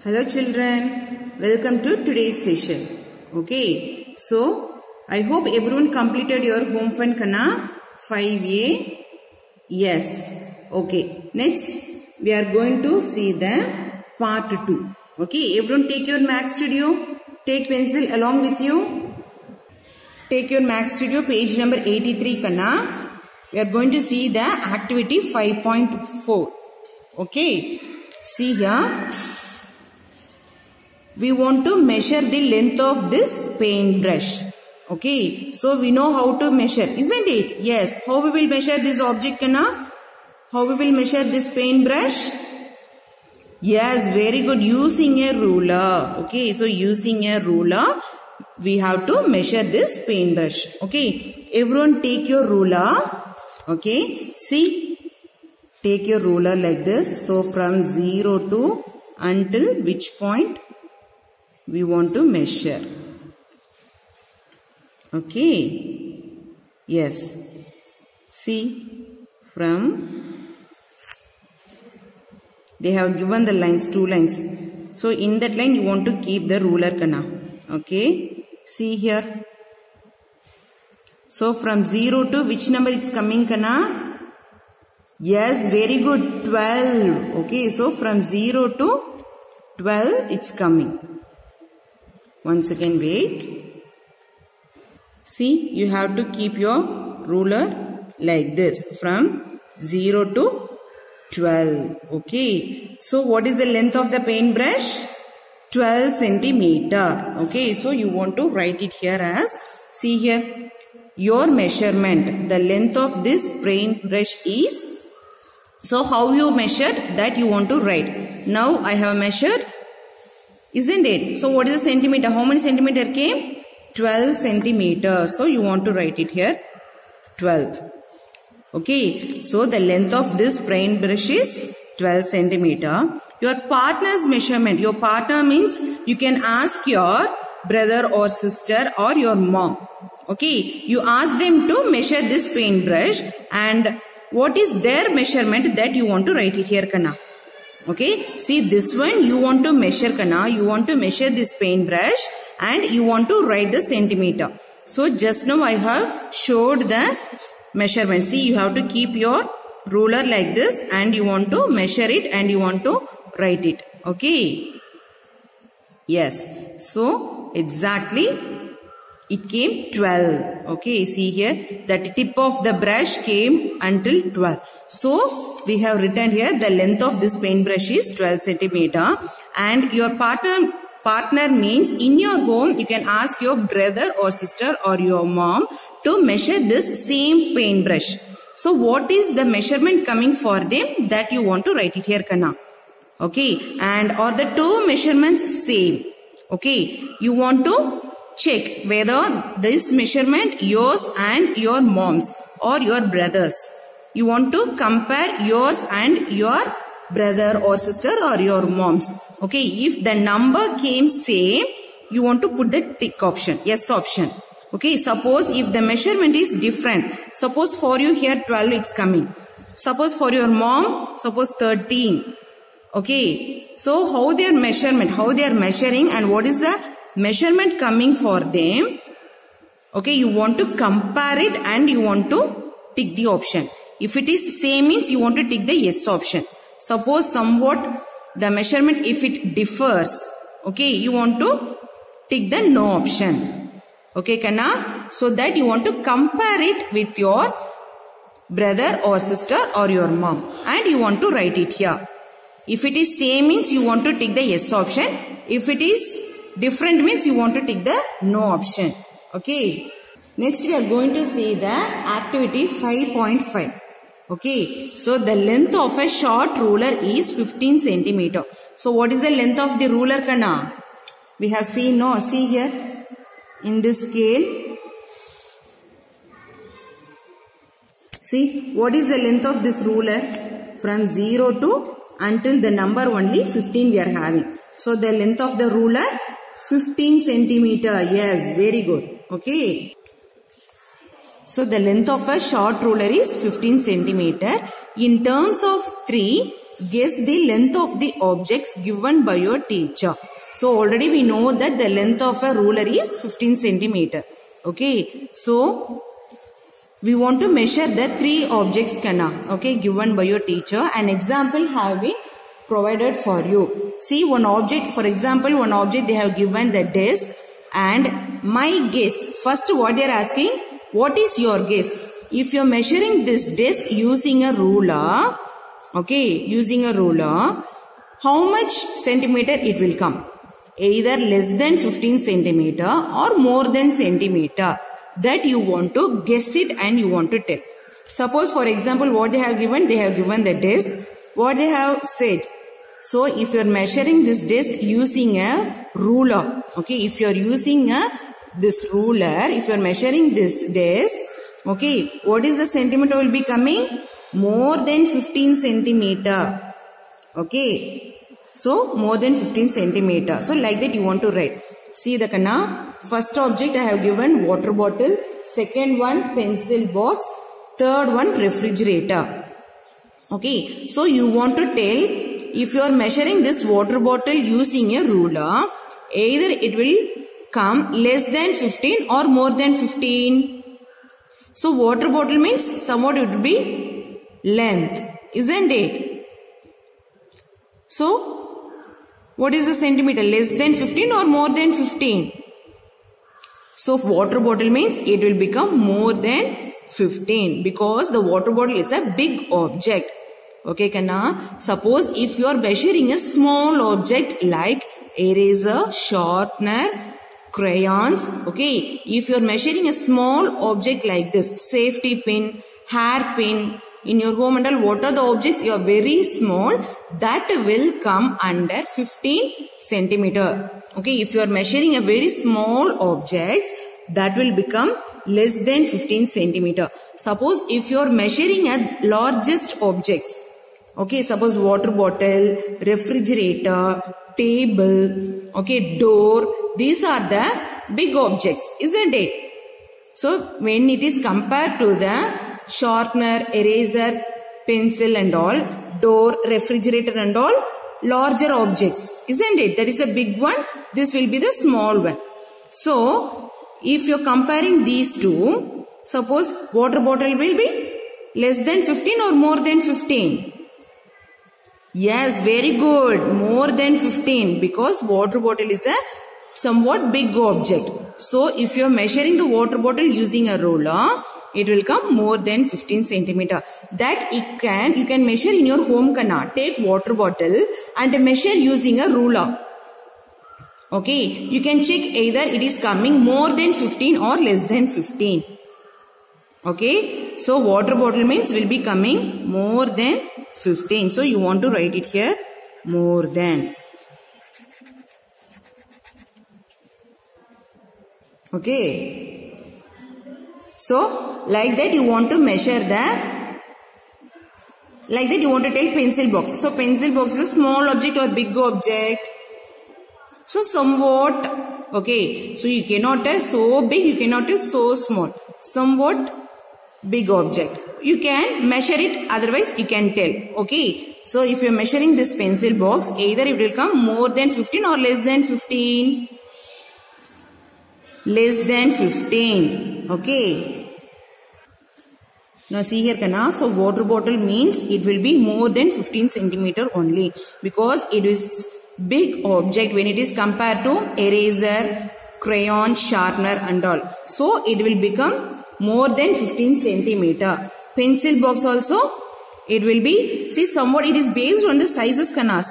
Hello children, welcome to today's session. Okay, so I hope everyone completed your home fund kana 5A. Yes. Okay, next we are going to see the part 2. Okay, everyone take your Max Studio, take pencil along with you. Take your Max Studio page number 83 kana. We are going to see the activity 5.4. Okay, see here. We want to measure the length of this paintbrush. Okay, so we know how to measure, isn't it? Yes. How we will measure this object, Kana? How we will measure this paintbrush? Yes, very good. Using a ruler. Okay, so using a ruler, we have to measure this paintbrush. Okay, everyone take your ruler. Okay, see, take your ruler like this. So from 0 to until which point we want to measure. Okay. Yes. See, from, they have given the lines, 2 lines. So in that line you want to keep the ruler, Kana. Okay. See here. So from 0 to which number it's coming, Kana? Yes, very good. 12. Okay. So from 0 to 12 it's coming. Once again, wait. See, you have to keep your ruler like this from 0 to 12. Okay. So, what is the length of the paintbrush? 12 centimeter. Okay. So, you want to write it here as, see here, your measurement, the length of this paintbrush is, so how you measured that you want to write. Now, I have measured. Isn't it? So what is the centimeter? How many centimeter came? 12 centimeters. So you want to write it here. 12. Okay. So the length of this paintbrush is 12 centimeter. Your partner's measurement. Your partner means you can ask your brother or sister or your mom. Okay. You ask them to measure this paintbrush and what is their measurement that you want to write it here, Kana. Okay, see this one you want to measure, Kana. You want to measure this paintbrush and you want to write the centimeter. So just now I have showed the measurement. See, you have to keep your ruler like this and you want to measure it and you want to write it. Okay. Yes. So exactly it came 12. Okay, see here that tip of the brush came until 12. So we have written here the length of this paintbrush is 12 centimeter and your partner means in your home you can ask your brother or sister or your mom to measure this same paintbrush. So what is the measurement coming for them that you want to write it here, Kana. Okay, and are the two measurements same? Okay, you want to check whether this measurement yours and your mom's or your brother's. You want to compare yours and your brother or sister or your mom's. Okay, if the number came same, you want to put the tick option, yes option. Okay, suppose if the measurement is different, suppose for you here 12 is coming. Suppose for your mom, suppose 13. Okay, so how their measurement, how they are measuring and what is the measurement coming for them. Okay, you want to compare it and you want to tick the option. If it is same means you want to tick the yes option. Suppose somewhat the measurement if it differs, okay, you want to tick the no option. Okay, Kana? So that you want to compare it with your brother or sister or your mom and you want to write it here. If it is same means you want to tick the yes option. If it is different means you want to tick the no option. Okay. Next we are going to see the activity 5.5. Okay. So the length of a short ruler is 15 centimeter. So what is the length of the ruler, Kana? We have seen, no, see here in this scale. See what is the length of this ruler from 0 to until the number only 15 we are having. So the length of the ruler 15 centimeter. Yes, very good. Okay. So the length of a short ruler is 15 centimeter. In terms of 3, guess the length of the objects given by your teacher. So already we know that the length of a ruler is 15 centimeter. Okay. So we want to measure the 3 objects given by your teacher. An example have been provided for you. See, one object, for example, one object they have given the desk, and my guess. First what they are asking, what is your guess? If you are measuring this desk using a ruler, how much centimeter it will come? Either less than 15 centimeter or more than centimeter. That you want to guess it and you want to tell. Suppose for example what they have given the desk. What they have said. So if you are measuring this desk using a ruler. Okay. If you are using this ruler. If you are measuring this desk. Okay. What is the centimeter will be coming? More than 15 centimeter. Okay. So more than 15 centimeter. So like that you want to write. See the Kanna. First object I have given water bottle. Second one pencil box. Third one refrigerator. Okay. So you want to tell if you are measuring this water bottle using a ruler. Either it will come less than 15 or more than 15. So water bottle means somewhat it will be length. Isn't it? So what is the centimeter? Less than 15 or more than 15? So water bottle means it will become more than 15 because the water bottle is a big object. Okay, Kanna. Suppose if you are measuring a small object like eraser, sharpener, crayons. Okay, if you are measuring a small object like this, safety pin, hairpin, in your home and all, what are the objects? You are very small. That will come under 15 centimeter. Okay, if you are measuring a very small objects, that will become less than 15 centimeter. Suppose if you are measuring a largest objects. Okay, suppose water bottle, refrigerator, table, okay, door. These are the big objects, isn't it? So when it is compared to the sharpener, eraser, pencil and all, door, refrigerator and all, larger objects, isn't it? That is a big one. This will be the small one. So, if you are comparing these two, suppose water bottle will be less than 15 or more than 15? Yes, very good. More than 15 because water bottle is a somewhat big object. So, if you are measuring the water bottle using a ruler, it will come more than 15 centimeter. That you can measure in your home Kanna. Take water bottle and measure using a ruler. Okay. You can check either it is coming more than 15 or less than 15. Okay. So water bottle means will be coming more than 15. So you want to write it here. More than. Okay. So, like that you want to measure like that you want to take pencil box. So, pencil box is a small object or big object. So, somewhat, okay. So, you cannot tell so big, you cannot tell so small. Somewhat big object. You can measure it, otherwise you can tell. Okay. So, if you are measuring this pencil box, either it will come more than 15 or less than 15. Less than 15. Okay. Now see here Kanna. So water bottle means it will be more than 15 centimeter only. Because it is big object when it is compared to eraser, crayon, sharpener and all. So it will become more than 15 centimeter. Pencil box also it will be, see somewhat it is based on the sizes Kanna.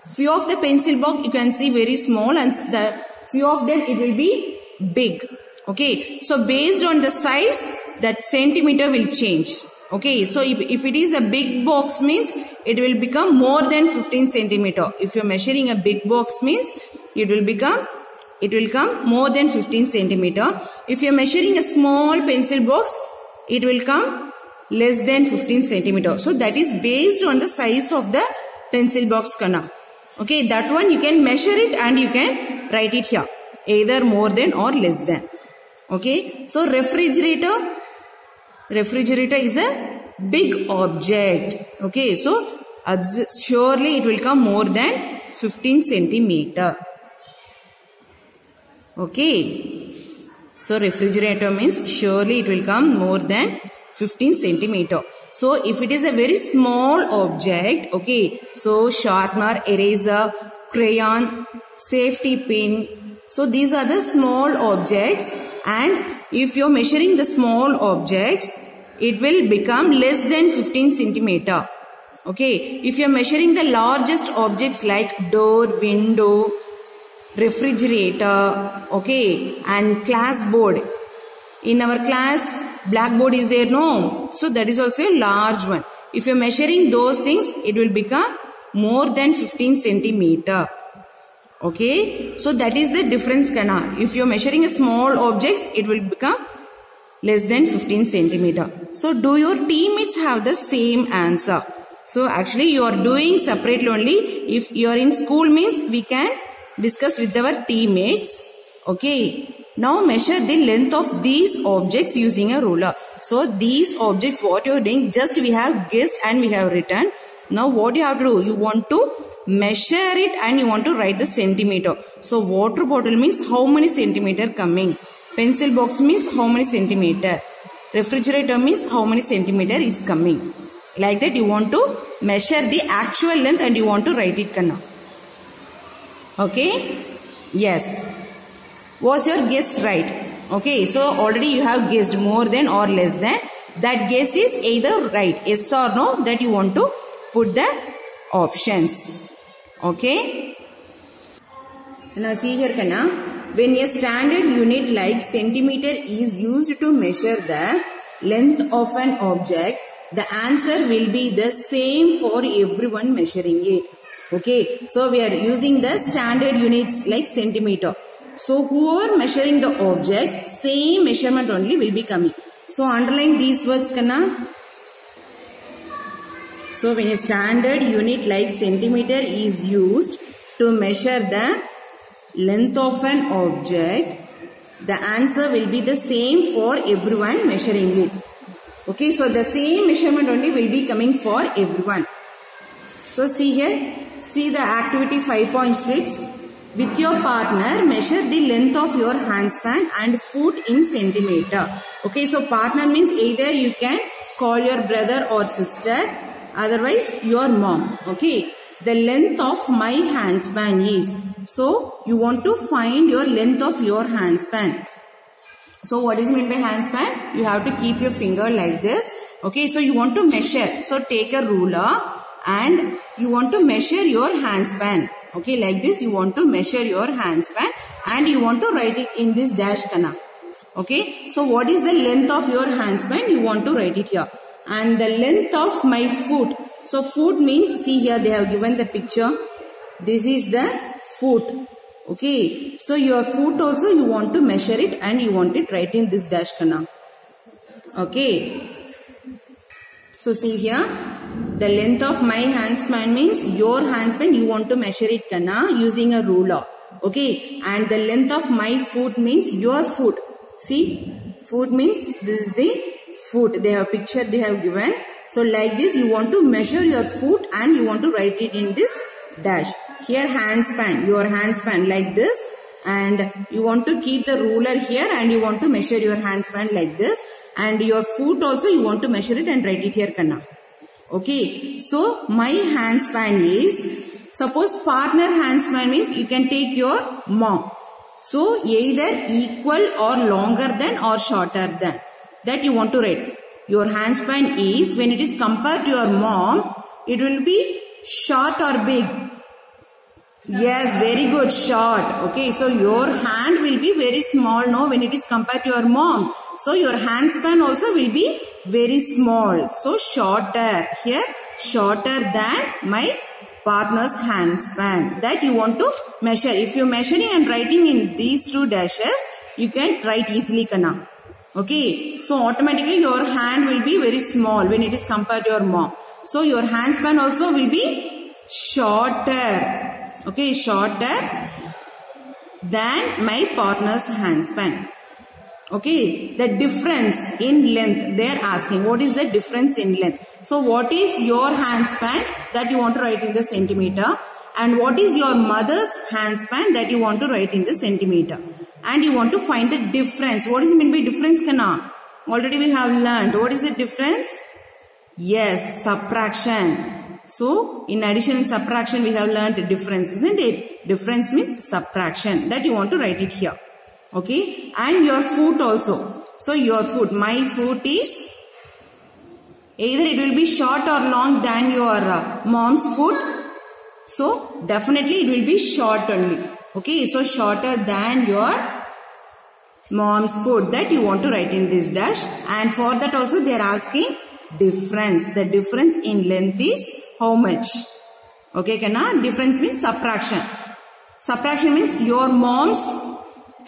Few of the pencil box you can see very small and the few of them it will be big. Okay. So based on the size, that centimeter will change. Okay. So if it is a big box means it will become more than 15 centimeter. If you are measuring a big box means it will come more than 15 centimeter. If you are measuring a small pencil box, it will come less than 15 centimeter. So that is based on the size of the pencil box Kanna. Okay. That one you can measure it and you can write it here. Either more than or less than. Okay. So refrigerator is a big object. Okay. So Surely it will come more than 15 centimeter. Okay. So refrigerator means surely it will come more than 15 centimeter. So if it is a very small object, okay, so sharpener, eraser, crayon, safety pin. So these are the small objects, and if you are measuring the small objects, it will become less than 15 centimeter. Okay, if you are measuring the largest objects like door, window, refrigerator, okay, and class board. In our class, blackboard is there, no? So that is also a large one. If you are measuring those things, it will become more than 15 centimeter. Okay, so that is the difference, Kana. If you are measuring a small objects, it will become less than 15 centimeter. So do your teammates have the same answer? So actually you are doing separately only. If you are in school means we can discuss with our teammates. Okay. Now measure the length of these objects using a ruler. So these objects, what you are doing, just we have guessed and we have written. Now what you have to do, you want to measure it and you want to write the centimeter. So water bottle means how many centimeter coming. Pencil box means how many centimeter. Refrigerator means how many centimeter it's coming. Like that you want to measure the actual length and you want to write it, Kanna. Okay? Yes. Was your guess right? Okay, so already you have guessed more than or less than. That guess is either right, yes or no, that you want to put the options. Okay? Now see here, Kanna. When a standard unit like centimeter is used to measure the length of an object, the answer will be the same for everyone measuring it. Okay, so we are using the standard units like centimeter. So whoever measuring the objects, same measurement only will be coming. So underline these words, Kanna. So when a standard unit like centimeter is used to measure the length of an object, the answer will be the same for everyone measuring it. Okay, so the same measurement only will be coming for everyone. So see here, see the activity 5.6. With your partner, measure the length of your handspan and foot in centimeter. Okay, so partner means either you can call your brother or sister, otherwise your mom. Okay, the length of my handspan is. So you want to find your length of your handspan. So what is meant by handspan? You have to keep your finger like this. Okay, so you want to measure. So take a ruler and you want to measure your handspan. Okay, like this you want to measure your handspan and you want to write it in this dash, Kanna. Okay, so what is the length of your handspan? You want to write it here. And the length of my foot. So foot means, see here they have given the picture. This is the foot. Okay, so your foot also you want to measure it and you want it right in this dash, Kanna. Okay, so see here. The length of my handspan means your handspan you want to measure it, Kanna, using a ruler. Okay, and the length of my foot means your foot. See, foot means this is the foot. They have picture they have given. So like this you want to measure your foot and you want to write it in this dash. Here handspan, your handspan like this, and you want to keep the ruler here and you want to measure your handspan like this, and your foot also you want to measure it and write it here, Kanna. Okay, so my handspan is, suppose partner handspan means you can take your mom. So either equal or longer than or shorter than. That you want to write. Your handspan is, when it is compared to your mom, it will be short or big. Yes, very good, short. Okay, so your hand will be very small, no, when it is compared to your mom. So your handspan also will be very small. So shorter. Here, shorter than my partner's handspan. That you want to measure. If you are measuring and writing in these two dashes, you can write easily, Kanna. Okay, so automatically your hand will be very small when it is compared to your mom. So your handspan also will be shorter. Okay, shorter than my partner's handspan. Okay, the difference in length, they are asking what is the difference in length. So what is your handspan that you want to write in the centimeter, and what is your mother's handspan that you want to write in the centimeter, and you want to find the difference. What is meant by difference, Kana? Already we have learned. What is the difference? Yes, subtraction. So in addition and subtraction we have learned the difference, isn't it? Difference means subtraction, that you want to write it here. Okay, and your foot also. So your foot, my foot is either it will be short or long than your mom's foot. So definitely it will be short only. Okay, so shorter than your mom's foot, that you want to write in this dash. And for that also they are asking difference. The difference in length is how much? Okay, Kana? Difference means subtraction. Subtraction means your mom's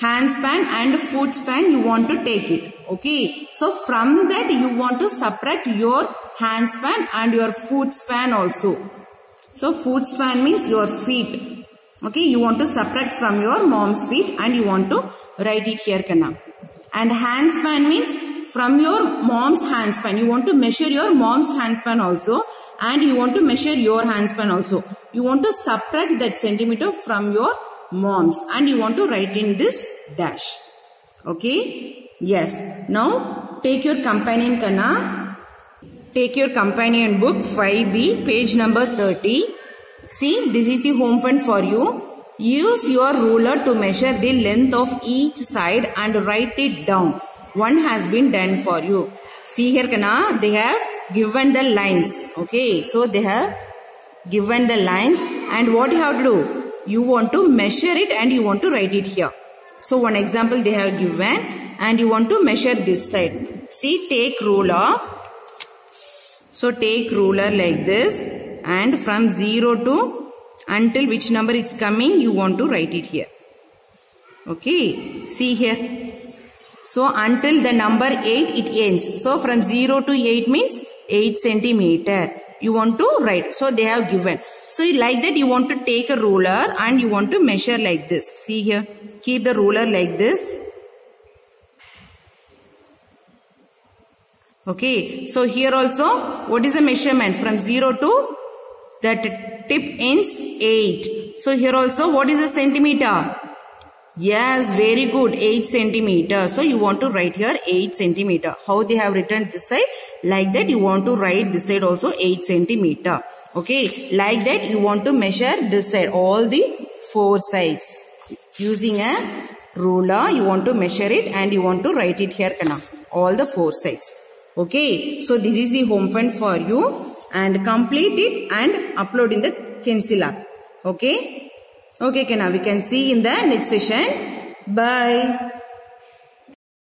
handspan and foot span you want to take it. Okay. So from that you want to subtract your handspan and your foot span also. So foot span means your feet. Okay. You want to subtract from your mom's feet and you want to write it here, Kana. And handspan means from your mom's handspan. You want to measure your mom's handspan also, and you want to measure your handspan also. You want to subtract that centimeter from your mom's and you want to write in this dash. Okay. Yes. Now take your companion, Kana. Take your companion book 5B, page number 30. See, this is the home fund for you. Use your ruler to measure the length of each side and write it down. One has been done for you. See here, Kana, they have given the lines. Okay. So they have given the lines, and what you have to do? You want to measure it and you want to write it here. So one example they have given, and you want to measure this side. See, take ruler. So take ruler like this, and from 0 to until which number it's coming, you want to write it here. Okay. See here. So until the number 8 it ends. So from 0 to 8 means 8 centimeter. You want to write. So they have given. So like that you want to take a ruler and you want to measure like this. See here. Keep the ruler like this. Okay. So here also what is the measurement? From 0 to that tip ends 8. So here also what is the centimeter? Yes, very good. 8 centimeter. So you want to write here 8 centimeter. How they have written this side? Like that you want to write this side also 8 centimeter. Okay. Like that you want to measure this side. All the 4 sides. Using a ruler you want to measure it and you want to write it here, Kana. All the 4 sides. Okay. So this is the home fund for you. And complete it and upload in the Kensil app. Okay. Okay, Kana, we can see in the next session. Bye.